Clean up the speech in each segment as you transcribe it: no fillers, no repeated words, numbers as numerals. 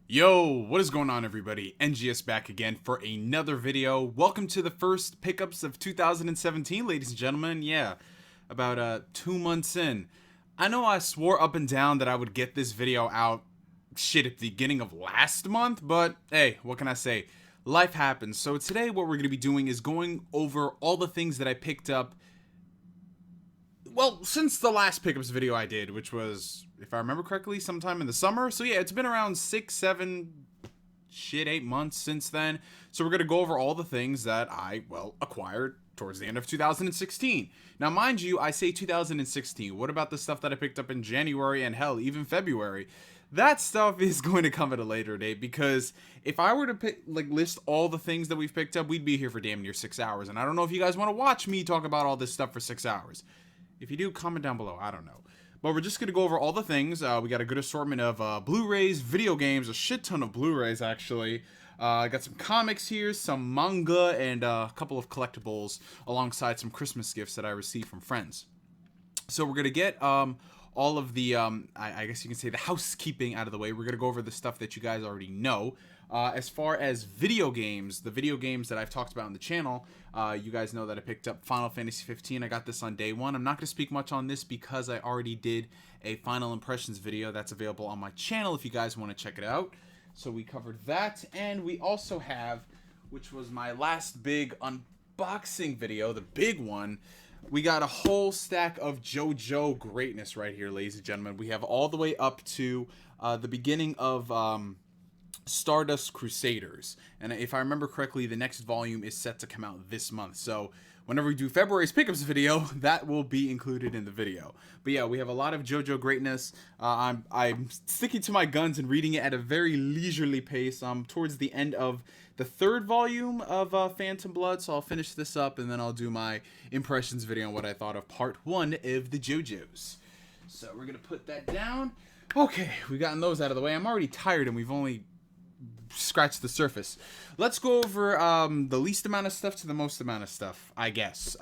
Yo, what is going on everybody? NGS back again for another video. Welcome to the first pickups of 2017, ladies and gentlemen. Yeah, about 2 months in. I know I swore up and down that I would get this video out at the beginning of last month, but hey, what can I say? Life happens. So today what we're going to be doing is going over all the things that I picked up since the last pickups video I did, which was, if I remember correctly, sometime in the summer. So yeah, it's been around 6, 7, 8 months since then. So we're going to go over all the things that I, acquired towards the end of 2016. Now, mind you, I say 2016. What about the stuff that I picked up in January and hell, even February? That stuff is going to come at a later date, because if I were to list all the things that we've picked up, we'd be here for damn near 6 hours. And I don't know if you guys want to watch me talk about all this stuff for 6 hours. If you do, comment down below. I don't know. But we're just going to go over all the things. We got a good assortment of Blu-rays, video games, a shit ton of Blu-rays, actually. I got some comics here, some manga, and a couple of collectibles, alongside some Christmas gifts that I received from friends. So we're going to get all of the, I guess you can say, the housekeeping out of the way. We're going to go over the stuff that you guys already know. As far as video games, the video games that I've talked about on the channel, you guys know that I picked up Final Fantasy 15. I got this on day one. I'm not going to speak much on this because I already did a final impressions video that's available on my channel if you guys want to check it out. So we covered that, and we also have, which was my last big unboxing video, the big one, we got a whole stack of JoJo greatness right here, ladies and gentlemen. We have all the way up to the beginning of Stardust Crusaders, and if I remember correctly, the next volume is set to come out this month. So whenever we do February's pickups video, that will be included in the video. But yeah, we have a lot of JoJo greatness. I'm sticking to my guns and reading it at a very leisurely pace. I'm towards the end of the third volume of Phantom Blood, so I'll finish this up and then I'll do my impressions video on what I thought of part 1 of the JoJos. So we're gonna put that down. Okay, we've gotten those out of the way. I'm already tired and we've only scratch the surface. Let's go over the least amount of stuff to the most amount of stuff, I guess.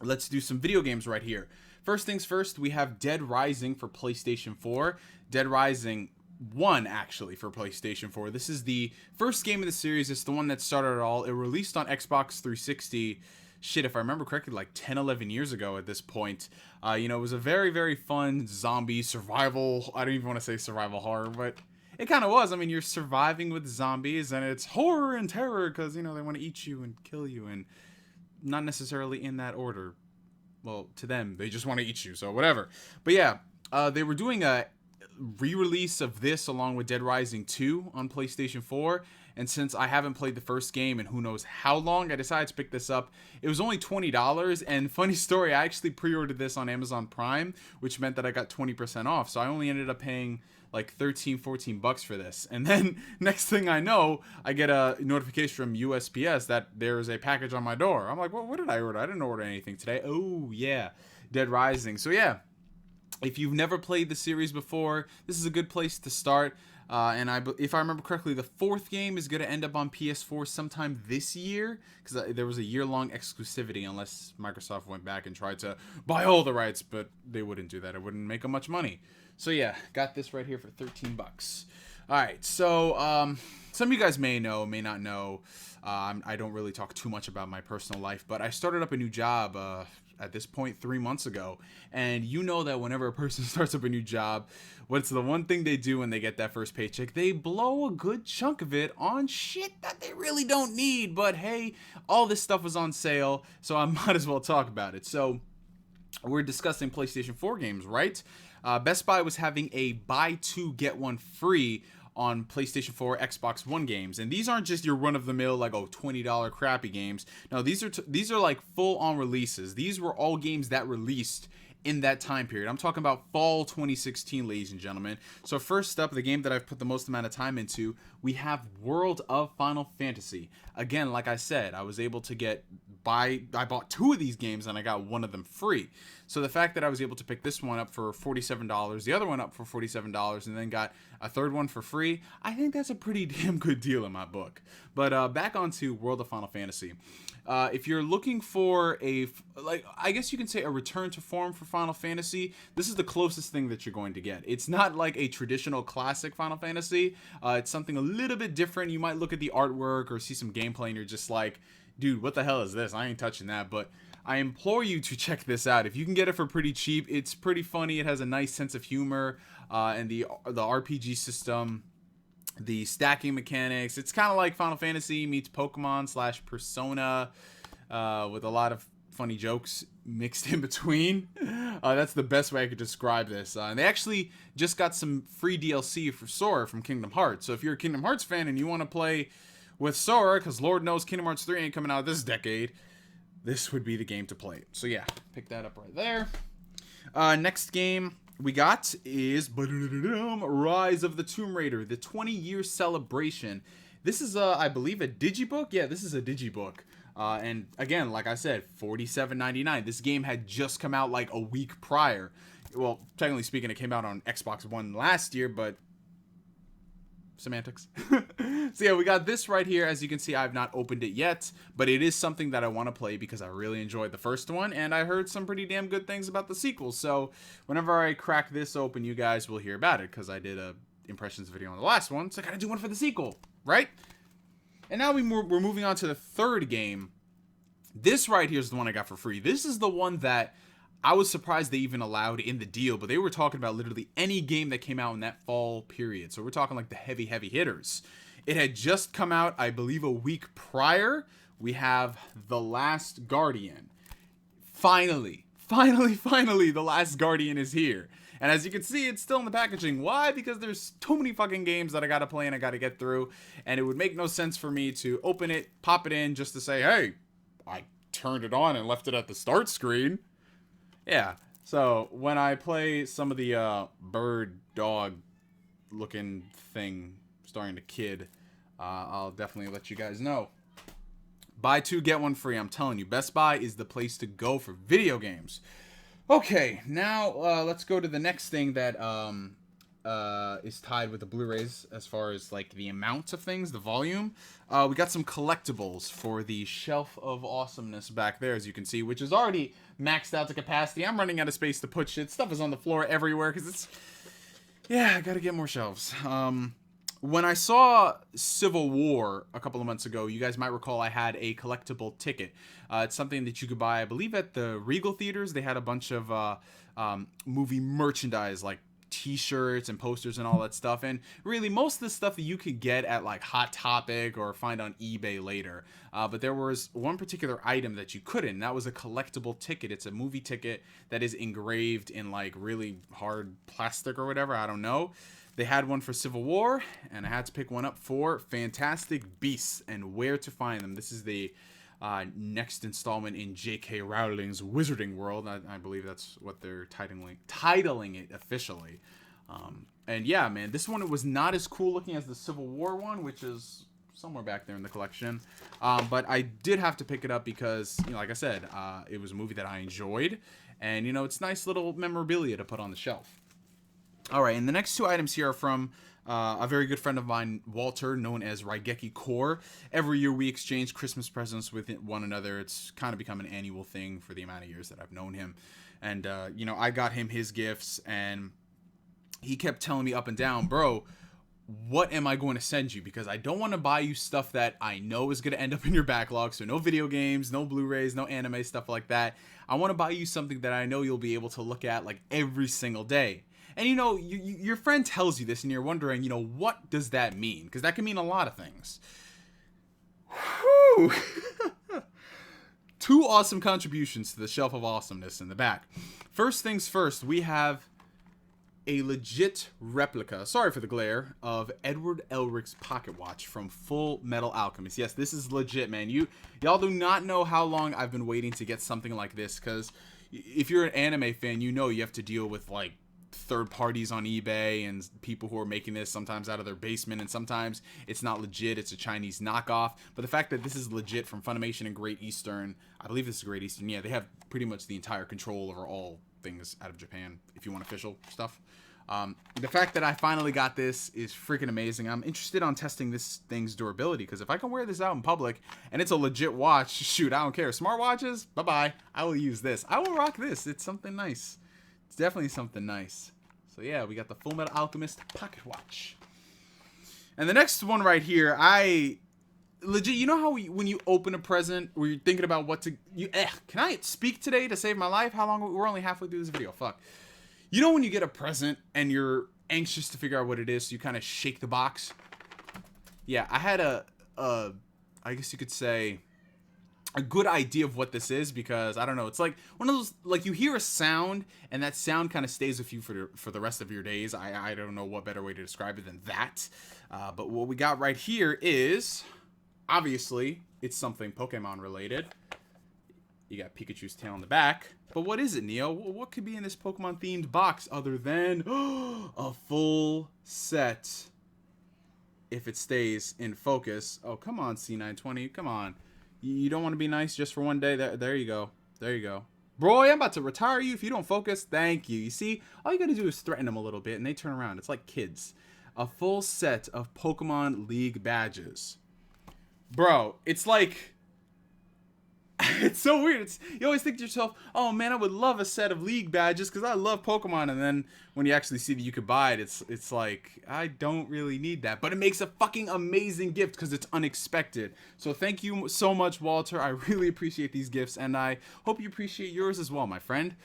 Let's do some video games right here. First things first, we have Dead Rising for PlayStation 4. Dead Rising 1, actually, for PlayStation 4. This is the first game of the series. It's the one that started it all. It released on Xbox 360, shit, if I remember correctly, like 10, 11 years ago at this point. You know, it was a very, very fun zombie survival, I don't even want to say survival horror, but it kind of was. I mean, you're surviving with zombies, and it's horror and terror because, you know, they want to eat you and kill you, and not necessarily in that order. Well, to them, they just want to eat you, so whatever. But yeah, they were doing a re-release of this along with Dead Rising 2 on PlayStation 4, and since I haven't played the first game in who knows how long, I decided to pick this up. It was only $20, and funny story, I actually pre-ordered this on Amazon Prime, which meant that I got 20% off, so I only ended up paying like 13, 14 bucks for this. And then next thing I know, I get a notification from USPS that there's a package on my door. I'm like, well, what did I order? I didn't order anything today. Oh yeah, Dead Rising. So yeah, if you've never played the series before, this is a good place to start. If I remember correctly, the fourth game is going to end up on PS4 sometime this year, because there was a year-long exclusivity unless Microsoft went back and tried to buy all the rights, but they wouldn't do that. It wouldn't make them much money. So yeah, got this right here for 13 bucks. All right, so some of you guys may know, may not know. I don't really talk too much about my personal life, but I started up a new job at this point 3 months ago, and you know that whenever a person starts up a new job, what's the one thing they do when they get that first paycheck? They blow a good chunk of it on shit that they really don't need. But hey, all this stuff was on sale, so I might as well talk about it. So we're discussing PlayStation 4 games, right? Best Buy was having a buy two get one free on PlayStation 4, Xbox One games, and these aren't just your run-of-the-mill like $20 crappy games. No, these are like full-on releases. These were all games that released in that time period. I'm talking about fall 2016, ladies and gentlemen. So first up, the game that I've put the most amount of time into, we have World of Final Fantasy. Again, like I said, I was able to I bought 2 of these games and I got one of them free. So the fact that I was able to pick this one up for $47, the other one up for $47, and then got a third one for free. I think that's a pretty damn good deal in my book. But back onto World of Final Fantasy. If you're looking for I guess you can say a return to form for Final Fantasy, this is the closest thing that you're going to get. It's not like a traditional classic Final Fantasy. It's something a little bit different. You might look at the artwork or see some gameplay and you're just like, dude, what the hell is this? I ain't touching that. But I implore you to check this out. If you can get it for pretty cheap, it's pretty funny. It has a nice sense of humor, and the RPG system, the stacking mechanics. It's kind of like Final Fantasy meets Pokemon / Persona, with a lot of funny jokes mixed in between. That's the best way I could describe this. And they actually just got some free DLC for Sora from Kingdom Hearts. So if you're a Kingdom Hearts fan and you want to play with Sora, because Lord knows Kingdom Hearts 3 ain't coming out this decade, this would be the game to play. So yeah, pick that up right there. Next game we got is Rise of the Tomb Raider, the 20-year celebration. This is, I believe, a digibook. Yeah, this is a digibook. And again, like I said, $47.99. This game had just come out like a week prior. Well, technically speaking, it came out on Xbox One last year, but semantics. So yeah, we got this right here. As you can see, I've not opened it yet, but it is something that I want to play because I really enjoyed the first one, and I heard some pretty damn good things about the sequel. So whenever I crack this open, you guys will hear about it, because I did a impressions video on the last one, so I gotta do one for the sequel, right? And now we're moving on to the third game. This right here is the one I got for free. This is the one that I was surprised they even allowed in the deal, but they were talking about literally any game that came out in that fall period. So we're talking like the heavy hitters. It had just come out, I believe, a week prior. We have The Last Guardian. Finally, The Last Guardian is here. And as you can see, it's still in the packaging. Why? Because there's too many fucking games that I gotta play and I gotta get through. And it would make no sense for me to open it, pop it in, just to say, hey, I turned it on and left it at the start screen. Yeah, so when I play some of the bird dog looking thing starring the kid, I'll definitely let you guys know. Buy two, get one free. I'm telling you, Best Buy is the place to go for video games. Okay, now let's go to the next thing that is tied with the Blu-rays as far as like the amount of things, the volume. We got some collectibles for the shelf of awesomeness back there, as you can see, which is already maxed out to capacity. I'm running out of space to put shit. Stuff is on the floor everywhere because it's... Yeah, I gotta get more shelves. When I saw Civil War a couple of months ago, you guys might recall I had a collectible ticket. It's something that you could buy, I believe, at the Regal Theaters. They had a bunch of movie merchandise, like t-shirts and posters and all that stuff, and really most of the stuff that you could get at like Hot Topic or find on eBay later, but there was one particular item that you couldn't, and that was a collectible ticket. It's a movie ticket that is engraved in like really hard plastic or whatever, I don't know. They had one for Civil War, and I had to pick one up for Fantastic Beasts and Where to Find Them. This is the next installment in J.K. Rowling's Wizarding World. I believe that's what they're titling it officially. And yeah, man, this one, it was not as cool looking as the Civil War one, which is somewhere back there in the collection. But I did have to pick it up because, you know, like I said, it was a movie that I enjoyed. And, you know, it's nice little memorabilia to put on the shelf. All right, and the next two items here are from a very good friend of mine, Walter, known as Raigeki Core. Every year we exchange Christmas presents with one another. It's kind of become an annual thing for the amount of years that I've known him. And, you know, I got him his gifts, and he kept telling me up and down, bro, what am I going to send you? Because I don't want to buy you stuff that I know is going to end up in your backlog. So no video games, no Blu-rays, no anime, stuff like that. I want to buy you something that I know you'll be able to look at like every single day. And, you know, your friend tells you this and you're wondering, you know, what does that mean? Because that can mean a lot of things. Whew. Two awesome contributions to the Shelf of Awesomeness in the back. First things first, we have a legit replica, sorry for the glare, of Edward Elric's pocket watch from Full Metal Alchemist. Yes, this is legit, man. Y'all do not know how long I've been waiting to get something like this, because if you're an anime fan, you know you have to deal with, like, third parties on eBay and people who are making this sometimes out of their basement, and sometimes it's not legit, it's a Chinese knockoff. But the fact that this is legit from Funimation and Great Eastern, I believe this is Great Eastern, yeah, they have pretty much the entire control over all things out of Japan if you want official stuff. The fact that I finally got this is freaking amazing. I'm interested on testing this thing's durability, because if I can wear this out in public and it's a legit watch, shoot, I don't care. Smartwatches, bye-bye. I will use this. I will rock this. It's something nice. It's definitely something nice. So yeah, we got the Full Metal Alchemist pocket watch. And the next one right here, legit, you know how when you open a present where you're thinking about what to... can I speak today to save my life? How long? We're only halfway through this video. Fuck. You know when you get a present and you're anxious to figure out what it is, so you kind of shake the box? Yeah, I had I guess you could say, a good idea of what this is, because, I don't know, it's like one of those, like, you hear a sound, and that sound kind of stays with you for the rest of your days. I don't know what better way to describe it than that. But what we got right here is, obviously, it's something Pokemon related. You got Pikachu's tail on the back. But what is it, Neo? What could be in this Pokemon-themed box other than a full set, if it stays in focus? Oh, come on, C920. Come on. You don't want to be nice just for one day? There you go. There you go. Bro, I'm about to retire you if you don't focus. Thank you. You see, all you got to do is threaten them a little bit, and they turn around. It's like kids. A full set of Pokemon League badges. Bro, it's like... it's so weird. You always think to yourself, oh man, I would love a set of League badges because I love Pokemon. And then when you actually see that you could buy it, it's like, I don't really need that. But it makes a fucking amazing gift because it's unexpected. So thank you so much, Walter. I really appreciate these gifts, and I hope you appreciate yours as well, my friend.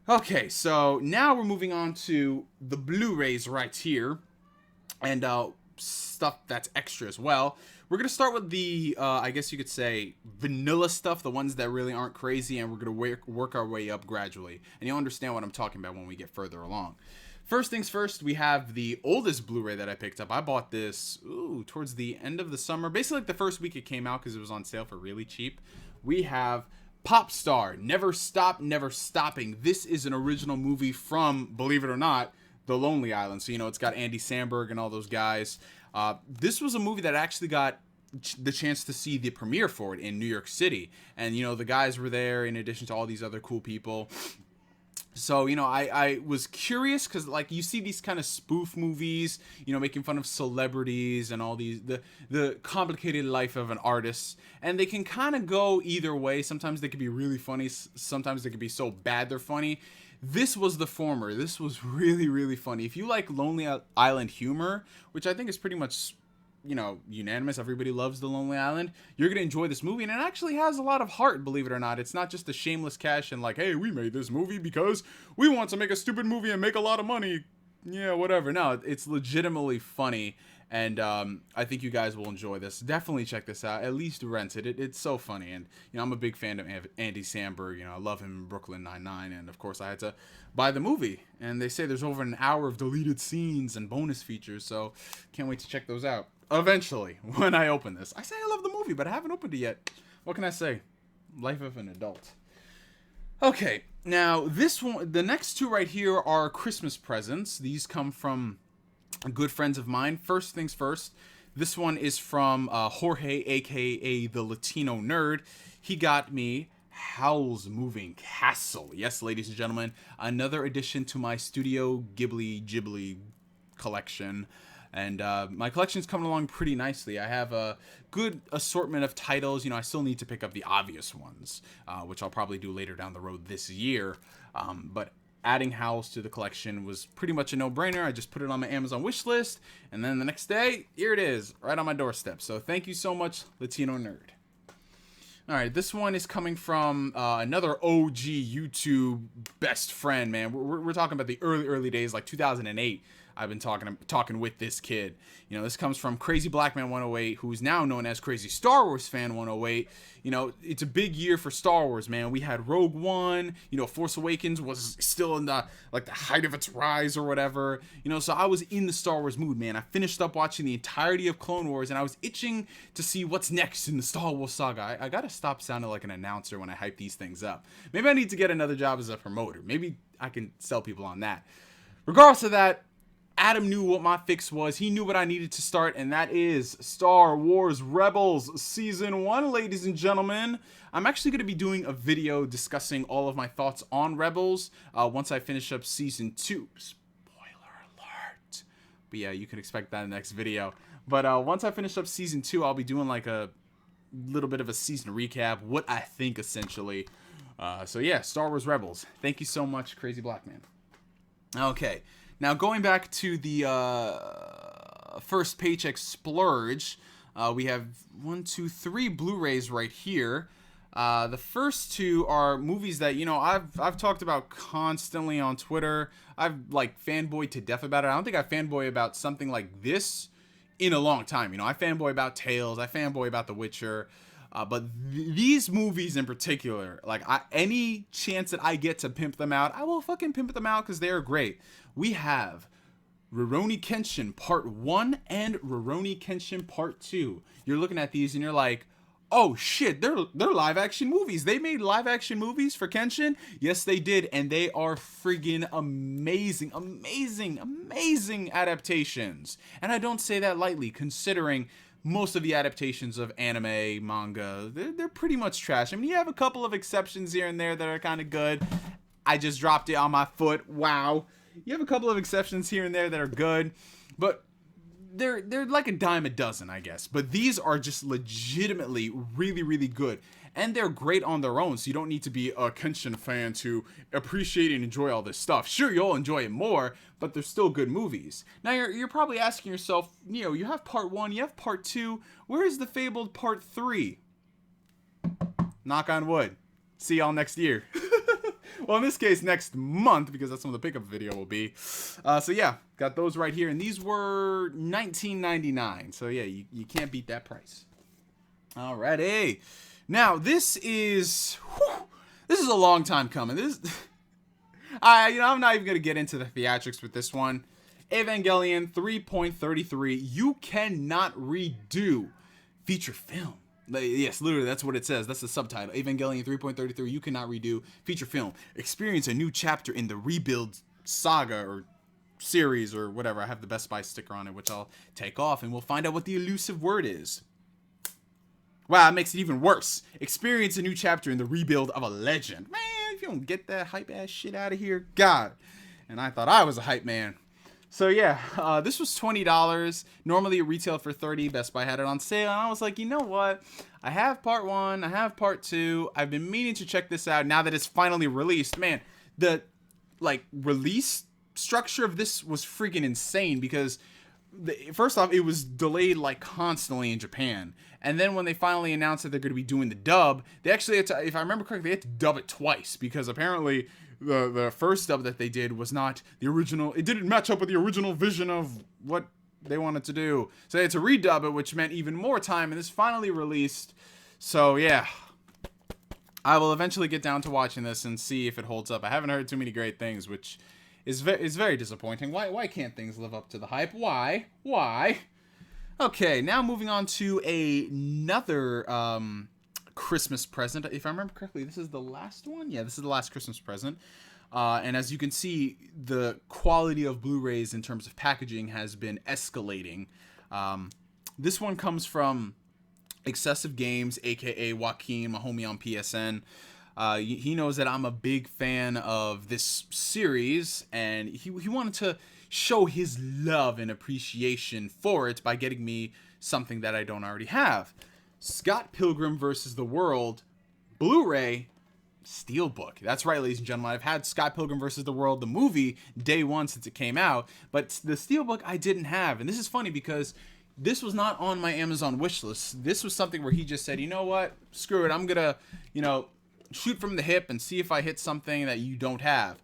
Okay, so now we're moving on to the Blu-rays right here. And stuff that's extra as well. We're going to start with the, I guess you could say, vanilla stuff, the ones that really aren't crazy, and we're going to work our way up gradually. And you'll understand what I'm talking about when we get further along. First things first, we have the oldest Blu-ray that I picked up. I bought this, towards the end of the summer. Basically, like the first week it came out because it was on sale for really cheap. We have Popstar, Never Stop, Never Stopping. This is an original movie from, believe it or not, The Lonely Island. So, you know, it's got Andy Samberg and all those guys. This was a movie that actually got the chance to see the premiere for it in New York City. And, you know, the guys were there in addition to all these other cool people. So, you know, I was curious because, like, you see these kind of spoof movies, you know, making fun of celebrities and all these, the complicated life of an artist. And they can kind of go either way. Sometimes they can be really funny. Sometimes they can be so bad they're funny. This was the former. This was really, really funny. If you like Lonely Island humor, which I think is pretty much, you know, unanimous, everybody loves The Lonely Island, you're going to enjoy this movie. And it actually has a lot of heart, believe it or not. It's not just a shameless cash and like, hey, we made this movie because we want to make a stupid movie and make a lot of money. Yeah, whatever. No, it's legitimately funny. And I think you guys will enjoy this. Definitely check this out. At least rent it. It's so funny. And, you know, I'm a big fan of Andy Samberg. You know, I love him in Brooklyn Nine-Nine. And, of course, I had to buy the movie. And they say there's over an hour of deleted scenes and bonus features. So, can't wait to check those out. Eventually, when I open this. I say I love the movie, but I haven't opened it yet. What can I say? Life of an adult. Okay. Now, this one, the next two right here are Christmas presents. These come from good friends of mine. First things first, this one is from Jorge, aka the Latino Nerd. He got me Howl's Moving Castle. Yes, ladies and gentlemen, another addition to my Studio Ghibli collection. And my collection's coming along pretty nicely. I have a good assortment of titles. You know, I still need to pick up the obvious ones, which I'll probably do later down the road this year. But adding Howl's to the collection was pretty much a no-brainer. I just put it on my Amazon wish list, and then the next day, here it is, right on my doorstep. So thank you so much, Latino Nerd. All right, this one is coming from another OG YouTube best friend, man. We're talking about the early days, like 2008. I've been talking with this kid. You know, this comes from Crazy Black Man 108, who's now known as Crazy Star Wars Fan 108. You know, it's a big year for Star Wars, man. We had Rogue One. You know, Force Awakens was still in the height of its rise or whatever. You know, so I was in the Star Wars mood, man. I finished up watching the entirety of Clone Wars, and I was itching to see what's next in the Star Wars saga. I gotta stop sounding like an announcer when I hype these things up. Maybe I need to get another job as a promoter. Maybe I can sell people on that. Regardless of that, Adam knew what my fix was. He knew what I needed to start, and that is Star Wars Rebels Season 1, ladies and gentlemen. I'm actually going to be doing a video discussing all of my thoughts on Rebels once I finish up Season 2. Spoiler yeah, you can expect that in the next video. But once I finish up season 2, I'll be doing like a little bit of a season recap, what I think essentially. So yeah, Star Wars Rebels. Thank you so much, Crazy Black Man. Okay, now going back to the first paycheck splurge, we have 1, 2, 3 Blu-rays right here. The first 2 are movies that, you know, I've talked about constantly on Twitter. I've like fanboyed to death about it. I don't think I fanboy about something like this in a long time. You know, I fanboy about Tales, I fanboy about The Witcher, but these movies in particular, like any chance that I get to pimp them out, I will fucking pimp them out because they are great. We have Rurouni Kenshin Part 1 and Rurouni Kenshin Part 2. You're looking at these and you're like, oh shit, they're live action movies. They made live action movies for Kenshin? Yes, they did, and they are friggin' amazing, amazing, amazing adaptations. And I don't say that lightly, considering most of the adaptations of anime, manga, they're pretty much trash. I mean, you have a couple of exceptions here and there that are kind of good. I just dropped it on my foot. Wow. You have a couple of exceptions here and there that are good, but they're like a dime a dozen, I guess. But these are just legitimately really, really good. And they're great on their own, so you don't need to be a Kenshin fan to appreciate and enjoy all this stuff. Sure, you'll enjoy it more, but they're still good movies. Now, you're probably asking yourself, you know, you have Part 1, you have Part 2, where is the fabled Part 3? Knock on wood. See y'all next year. Well, in this case, next month, because that's when the pickup video will be. So yeah, got those right here. And these were $19.99. So yeah, you can't beat that price. Alrighty. Now, this is a long time coming. I'm not even going to get into the theatrics with this one. Evangelion 3.33. You cannot redo feature film. Yes, literally, that's what it says. That's the subtitle. Evangelion 3.33, you cannot redo feature film. Experience a new chapter in the Rebuild saga or series or whatever. I have the Best Buy sticker on it, which I'll take off, and we'll find out what the elusive word is. Wow, it makes it even worse. Experience a new chapter in the Rebuild of a legend. Man, if you don't get that hype-ass shit out of here, God. And I thought I was a hype man. So yeah, this was $20. Normally it retailed for $30. Best Buy had it on sale, and I was like, you know what? I have Part 1, I have Part 2. I've been meaning to check this out now that it's finally released. Man, the release structure of this was freaking insane because first off, it was delayed like constantly in Japan. And then when they finally announced that they're going to be doing the dub, they actually had to, if I remember correctly, they had to dub it twice because apparently the first dub that they did was not the original. It didn't match up with the original vision of what they wanted to do. So they had to redub it, which meant even more time. And this finally released. So yeah, I will eventually get down to watching this and see if it holds up. I haven't heard too many great things, which is very disappointing. Why can't things live up to the hype? Why? Okay, now moving on to another Christmas present. If I remember correctly, this is the last one? Yeah, this is the last Christmas present. And as you can see, the quality of Blu-rays in terms of packaging has been escalating. This one comes from Excessive Games, aka Joaquin, my homie on PSN. He knows that I'm a big fan of this series, and he wanted to show his love and appreciation for it by getting me something that I don't already have. Scott Pilgrim vs. the World, Blu-ray, Steelbook. That's right, ladies and gentlemen. I've had Scott Pilgrim vs. the World, the movie, day one since it came out, but the Steelbook I didn't have. And this is funny because this was not on my Amazon wishlist. This was something where he just said, you know what? Screw it. I'm going to, shoot from the hip and see if I hit something that you don't have.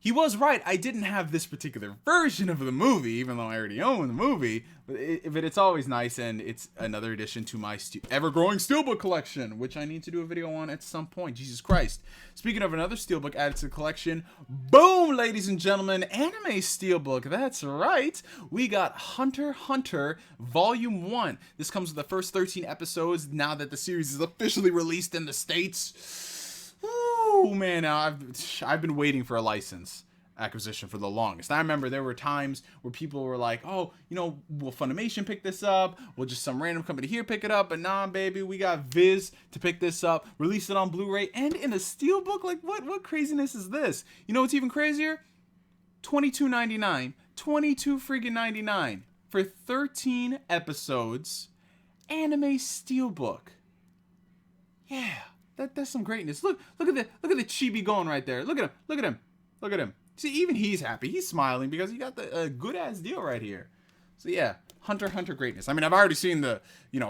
He was right. I didn't have this particular version of the movie, even though I already own the movie. But it's always nice, and it's another addition to my ever-growing Steelbook collection, which I need to do a video on at some point. Jesus Christ. Speaking of another Steelbook added to the collection, boom, ladies and gentlemen, anime Steelbook. That's right. We got Hunter x Hunter Volume 1. This comes with the first 13 episodes now that the series is officially released in the States. Oh man, I've been waiting for a license acquisition for the longest. I remember there were times where people were like, oh, will Funimation pick this up? Will just some random company here pick it up? But nah, baby, we got Viz to pick this up, release it on Blu-ray, and in a Steelbook? Like, what craziness is this? You know what's even crazier? $22.99. 22 friggin' 99 for 13 episodes. Anime Steelbook. Yeah, that's some greatness. Look at the chibi going right there. Look at him. See, even he's happy. He's smiling because he got the good ass deal right here. So yeah, Hunter x Hunter greatness. I mean, I've already seen the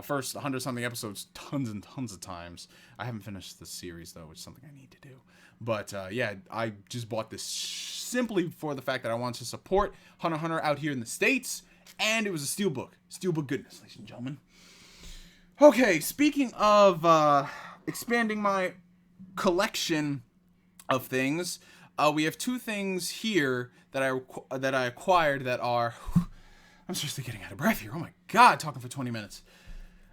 first 100 something episodes tons and tons of times. I haven't finished the series though, which is something I need to do. But yeah, I just bought this simply for the fact that I wanted to support Hunter x Hunter out here in the States, and it was a steelbook. Steelbook goodness, ladies and gentlemen. Okay, speaking of expanding my collection of things, we have two things here that I acquired that are. I'm seriously getting out of breath here. Oh my god, talking for 20 minutes.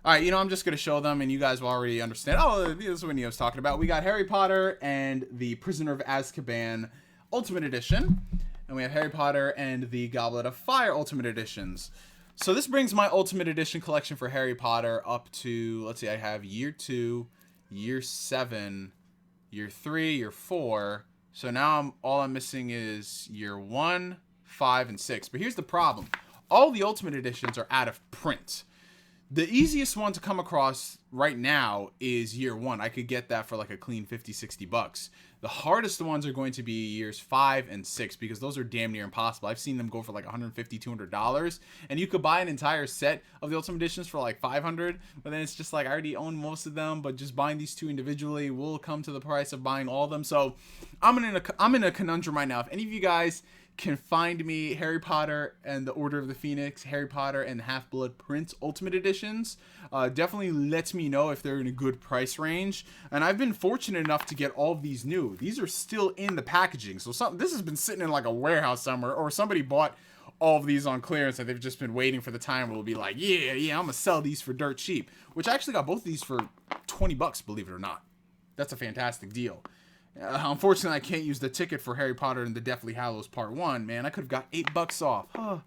All right, I'm just gonna show them, and you guys will already understand. Oh, this is what Neo's talking about. We got Harry Potter and the Prisoner of Azkaban Ultimate Edition, and we have Harry Potter and the Goblet of Fire Ultimate Editions. So this brings my Ultimate Edition collection for Harry Potter up to, let's see, I have Year 2, Year 7, Year 3, Year 4. So now all I'm missing is Year 1, 5, and 6. But here's the problem. All the Ultimate Editions are out of print. The easiest one to come across right now is Year 1. I could get that for like a clean 50, 60 bucks. The hardest ones are going to be Years 5 and 6 because those are damn near impossible. I've seen them go for like $150, $200, and you could buy an entire set of the Ultimate Editions for like $500, but then it's just like I already own most of them, but just buying these two individually will come to the price of buying all of them. So I'm in a conundrum right now. If any of you guys can find me Harry Potter and the Order of the Phoenix, Harry Potter and Half-Blood Prince Ultimate Editions, definitely let me know if they're in a good price range. And I've been fortunate enough to get all of these new. These are still in the packaging, so this has been sitting in like a warehouse somewhere, or somebody bought all of these on clearance and they've just been waiting for the time where it'll be like, yeah, I'm gonna sell these for dirt cheap. Which I actually got both of these for 20 bucks, believe it or not. That's a fantastic deal. Unfortunately, I can't use the ticket for Harry Potter and the Deathly Hallows Part 1. Man, I could have got $8 off. Oh,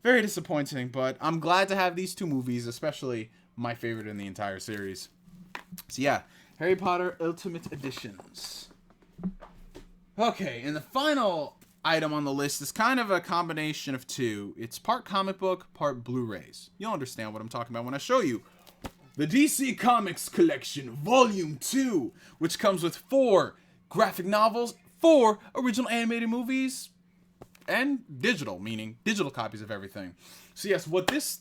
very disappointing, but I'm glad to have these two movies, especially my favorite in the entire series. So yeah, Harry Potter Ultimate Editions. Okay, and the final item on the list is kind of a combination of two. It's part comic book, part Blu-rays. You'll understand what I'm talking about when I show you. The DC Comics Collection Volume 2, which comes with 4 graphic novels, 4 original animated movies, and digital, meaning digital copies of everything. So yes, what this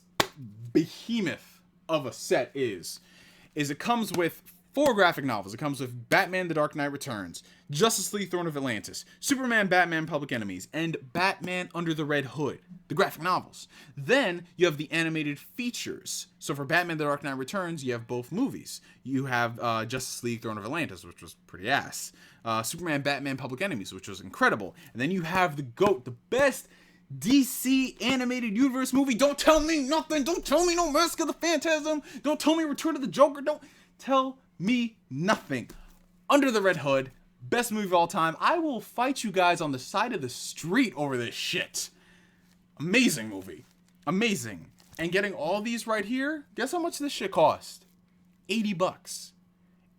behemoth of a set is it comes with 4 graphic novels. It comes with Batman The Dark Knight Returns, Justice League Throne of Atlantis, Superman Batman Public Enemies, and Batman Under the Red Hood, the graphic novels. Then you have the animated features. So for Batman The Dark Knight Returns, you have both movies. You have Justice League Throne of Atlantis, which was pretty ass. Superman Batman Public Enemies, which was incredible. And then you have the GOAT, the best DC animated universe movie. Don't tell me nothing. Don't tell me no Mask of the Phantasm. Don't tell me Return of the Joker. Don't tell me nothing. Under the Red Hood, best movie of all time. I will fight you guys on the side of the street over this shit. Amazing movie. Amazing. And getting all these right here, guess how much this shit cost? $80.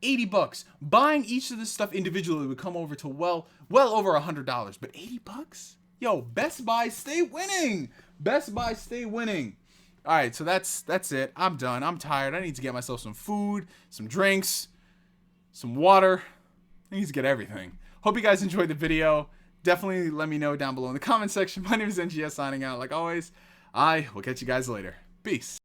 $80. Buying each of this stuff individually would come over to well over $100. But $80? Yo, Best Buy, stay winning. Best Buy, stay winning. All right, so that's it. I'm done. I'm tired. I need to get myself some food, some drinks, some water. I need to get everything. Hope you guys enjoyed the video. Definitely let me know down below in the comment section. My name is NGS signing out. Like always, I will catch you guys later. Peace.